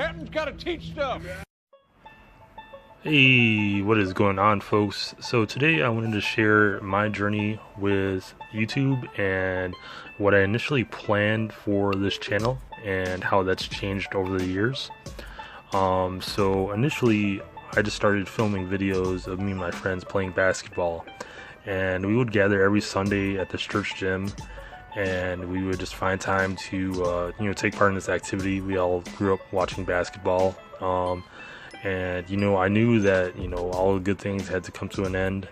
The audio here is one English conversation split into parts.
Captain's got to teach stuff. Hey, what is going on, folks? So today I wanted to share my journey with YouTube and what I initially planned for this channel and how that's changed over the years. So initially I just started filming videos of me and my friends playing basketball, and we would gather every Sunday at this church gym, and we would just find time to take part in this activity. We all grew up watching basketball. And I knew that all the good things had to come to an end,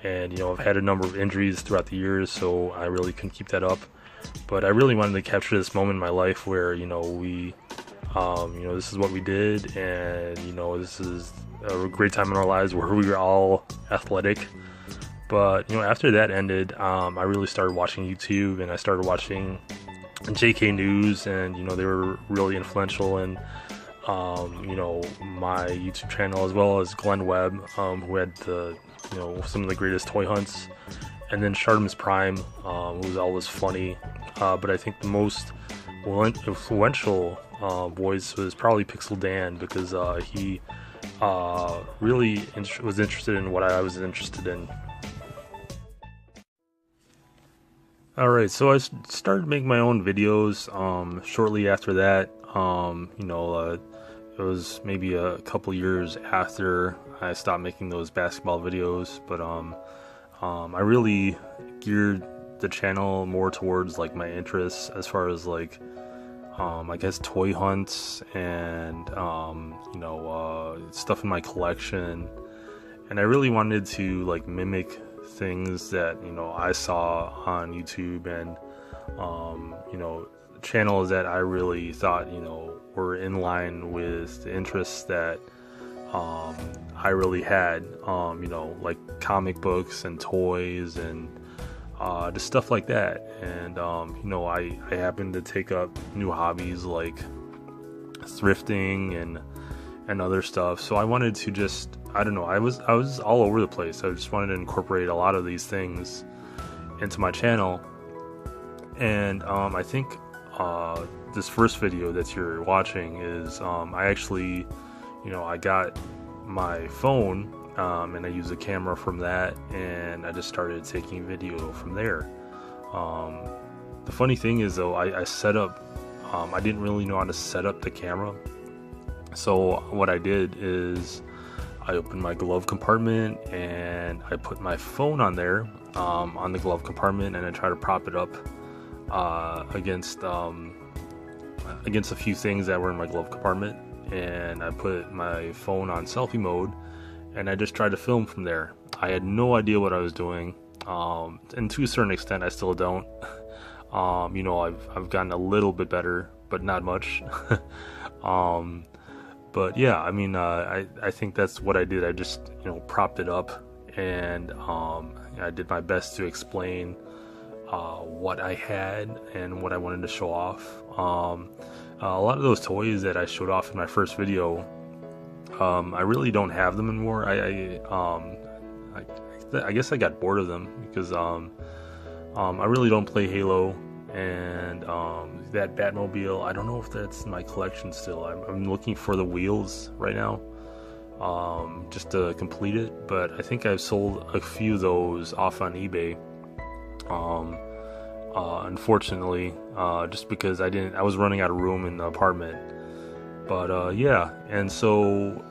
and I've had a number of injuries throughout the years, so I really couldn't keep that up. But I really wanted to capture this moment in my life where we this is what we did, and this is a great time in our lives where we were all athletic. But after that ended, I really started watching YouTube, and I started watching JK News, and they were really influential in my YouTube channel, as well as Glenn Webb, who had some of the greatest toy hunts, and then Shartimus Prime, who was always funny, but I think the most influential voice was probably Pixel Dan, because he really was interested in what I was interested in. Alright, so I started making my own videos shortly after that. It was maybe a couple years after I stopped making those basketball videos, but I really geared the channel more towards like my interests, as far as like I guess toy hunts and stuff in my collection, and I really wanted to like mimic things that I saw on YouTube, and channels that I really thought were in line with the interests that I really had, like comic books and toys and just stuff like that. And I happened to take up new hobbies like thrifting and other stuff, so I wanted to just I was all over the place. I just wanted to incorporate a lot of these things into my channel. And I think this first video that you're watching is I actually I got my phone, and I used a camera from that, and I just started taking video from there. The funny thing is, though, I set up I didn't really know how to set up the camera, so what I did is I opened my glove compartment and I put my phone on there, on the glove compartment, and I tried to prop it up against a few things that were in my glove compartment, and I put my phone on selfie mode, and I just tried to film from there. I had no idea what I was doing, and to a certain extent I still don't. I've gotten a little bit better, but not much. But yeah, I mean, I think that's what I did. I just propped it up, and I did my best to explain what I had and what I wanted to show off. A lot of those toys that I showed off in my first video, I really don't have them anymore. I guess I got bored of them because I really don't play Halo, and that Batmobile, I don't know if that's in my collection still. I'm looking for the wheels right now, just to complete it, but I think I've sold a few of those off on eBay. Unfortunately, just because I was running out of room in the apartment. But yeah, and so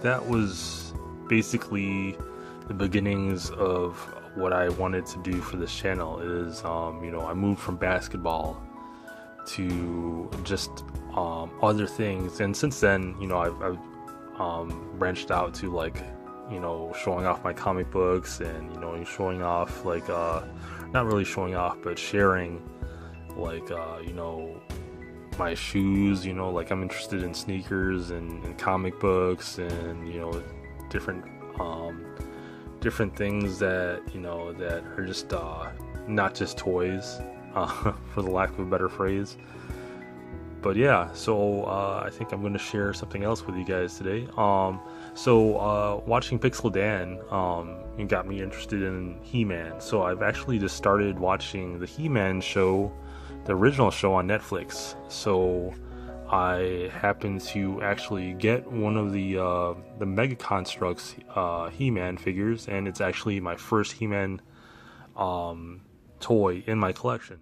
that was basically the beginnings of what I wanted to do for this channel. Is I moved from basketball to just other things, and since then I've branched out to like showing off my comic books, and showing off like not really showing off, but sharing like my shoes. Like I'm interested in sneakers and comic books, and different things that that are just not just toys, for the lack of a better phrase. But yeah, so I think I'm going to share something else with you guys today. So watching Pixel Dan it got me interested in He-Man. So I've actually just started watching the He-Man show, the original show on Netflix. So I happened to actually get one of the Mega Construx He-Man figures, and it's actually my first He-Man toy in my collection.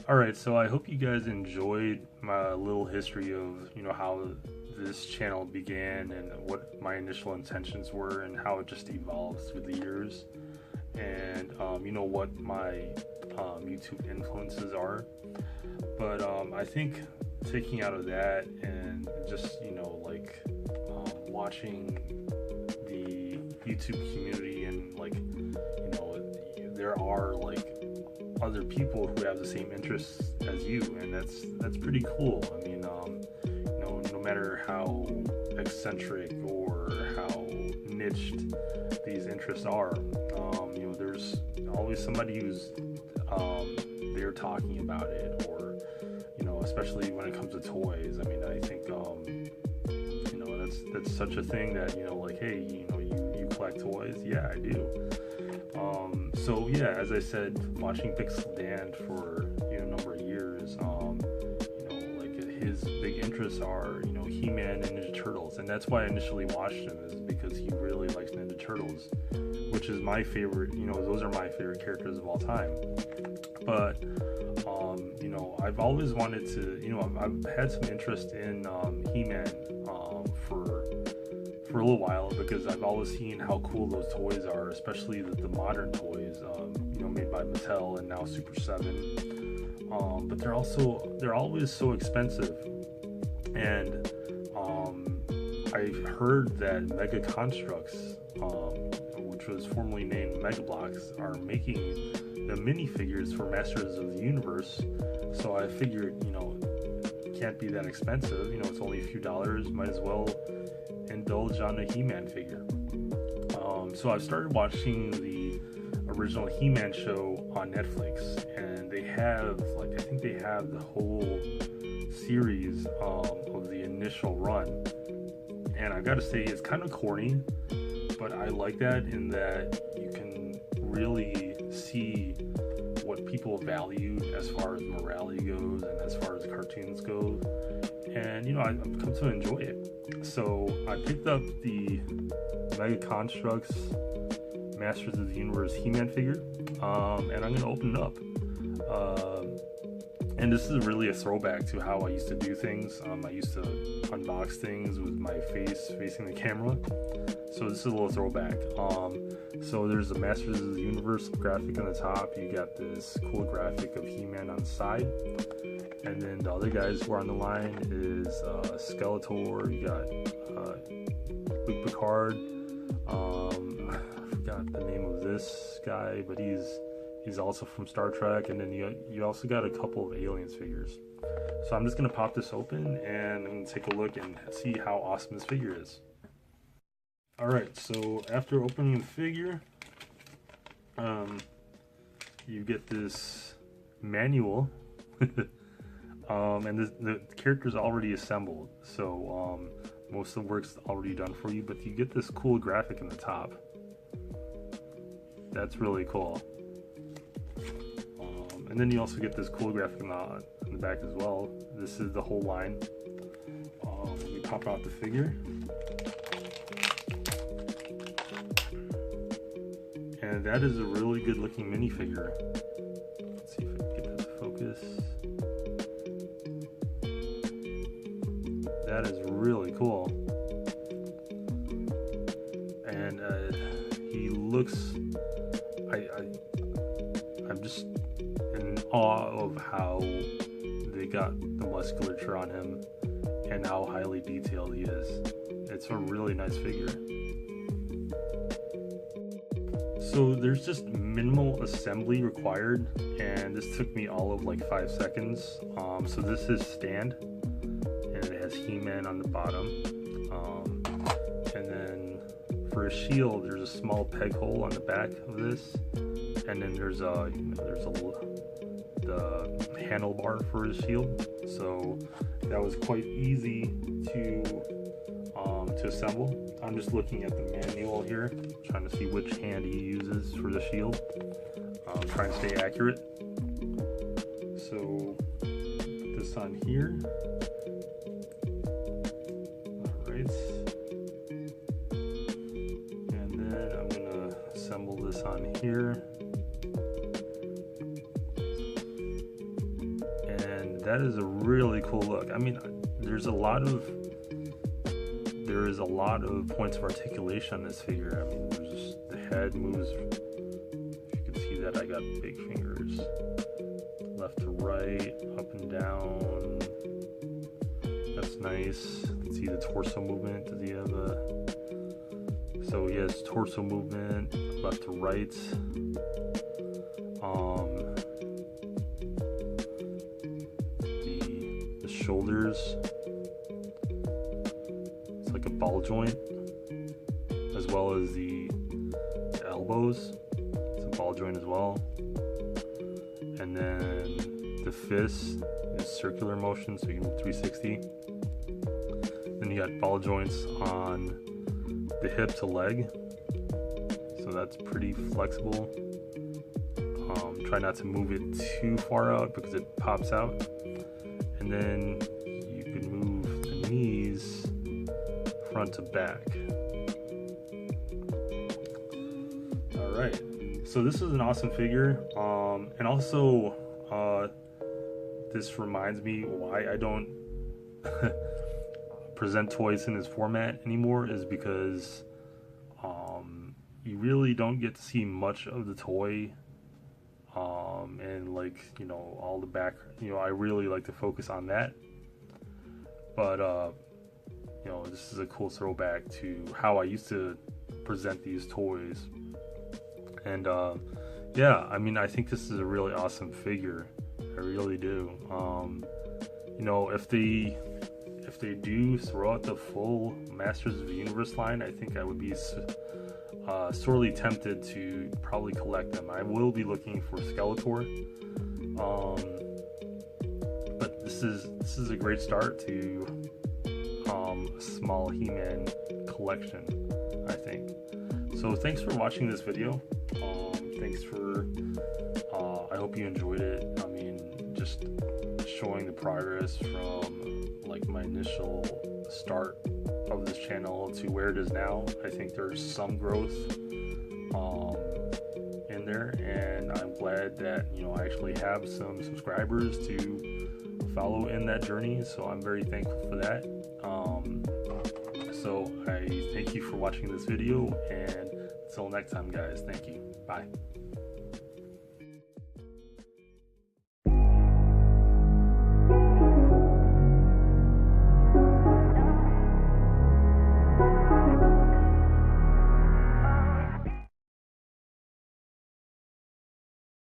Alright, so I hope you guys enjoyed my little history of, how this channel began and what my initial intentions were and how it just evolved through the years, and what my YouTube influences are. But I think taking out of that and just watching the YouTube community, and there are other people who have the same interests as you, and that's pretty cool. I mean, no matter how eccentric or how niched these interests are, there's always somebody who's they're talking about it, or especially when it comes to toys. I mean, I think that's such a thing that hey, you collect toys. Yeah, I do. So yeah, as I said, watching Pixel Dan for a number of years, his big interests are He-Man and Ninja Turtles, and that's why I initially watched him, is because he really likes Ninja Turtles, which is my favorite. Those are my favorite characters of all time. But I've always wanted to, I've had some interest in He-Man for a little while, because I've always seen how cool those toys are, especially the modern toys, made by Mattel and now Super 7. But they're always so expensive, and I've heard that Mega Construx, which was formerly named Mega Bloks, are making the minifigures for Masters of the Universe. So I figured, it can't be that expensive. It's only a few dollars. Might as well indulge on a He-Man figure. So I started watching the original He-Man show on Netflix, and they have I think they have the whole series of the initial run, and I gotta say, it's kind of corny, but I like that in that you can really see what people valued as far as morality goes and as far as cartoons go, and I've come to enjoy it. So I picked up the Mega Construx Masters of the Universe He-Man figure, and I'm gonna open it up. And this is really a throwback to how I used to do things. I used to unbox things with my face facing the camera. So this is a little throwback. So there's the Masters of the Universe graphic on the top. You got this cool graphic of He-Man on the side. And then the other guys who are on the line is Skeletor. You got Luke Picard. I forgot the name of this guy, but he's also from Star Trek. And then you also got a couple of Aliens figures. So I'm just gonna pop this open and I'm gonna take a look and see how awesome this figure is. Alright, so after opening the figure, you get this manual. And the character's already assembled, so most of the work's already done for you, but you get this cool graphic in the top. That's really cool. And then you also get this cool graphic in the back as well. This is the whole line. Let me pop out the figure. And that is a really good looking minifigure. Let's see if I can get that to focus. That is really cool. And he looks, I'm just in awe of how they got the musculature on him and how highly detailed he is. It's a really nice figure. So there's just minimal assembly required, and this took me all of 5 seconds. So this is stand, and it has He-Man on the bottom. And then for a shield, there's a small peg hole on the back of this, and then there's the handlebar for his shield. So that was quite easy to assemble. I'm just looking at the manual here, trying to see which hand he uses for the shield. Trying to stay accurate. So put this on here. Alright. And then I'm gonna assemble this on here. And that is a really cool look. I mean, there is a lot of points of articulation on this figure. I mean, there's the head moves. If you can see that, I got big fingers. Left to right, up and down. That's nice. You can see the torso movement. Does he have a... So he has torso movement, left to right. The shoulders. It's like a ball joint, as well as the elbows. It's a ball joint as well. And then the fist is circular motion, so you can move 360. Then you got ball joints on the hip to leg, so that's pretty flexible. Try not to move it too far out because it pops out. And then you can move the knees front to back. Alright, so this is an awesome figure, and also this reminds me why I don't present toys in this format anymore, is because you really don't get to see much of the toy, and like, you know, all the back, you know, I really like to focus on that. But you know, this is a cool throwback to how I used to present these toys. And yeah, I mean, I think this is a really awesome figure. I really do. You know, if they do throw out the full Masters of the Universe line, I think I would be sorely tempted to probably collect them. I will be looking for Skeletor, but this is a great start to a small He-Man collection, I think. So thanks for watching this video. Thanks for I hope you enjoyed it. I mean, just showing the progress from like my initial start of this channel to where it is now. I think there's some growth in there, and I'm glad that, you know, I actually have some subscribers to follow in that journey, so I'm very thankful for that. So I thank you for watching this video, and until next time, guys, thank you. Bye.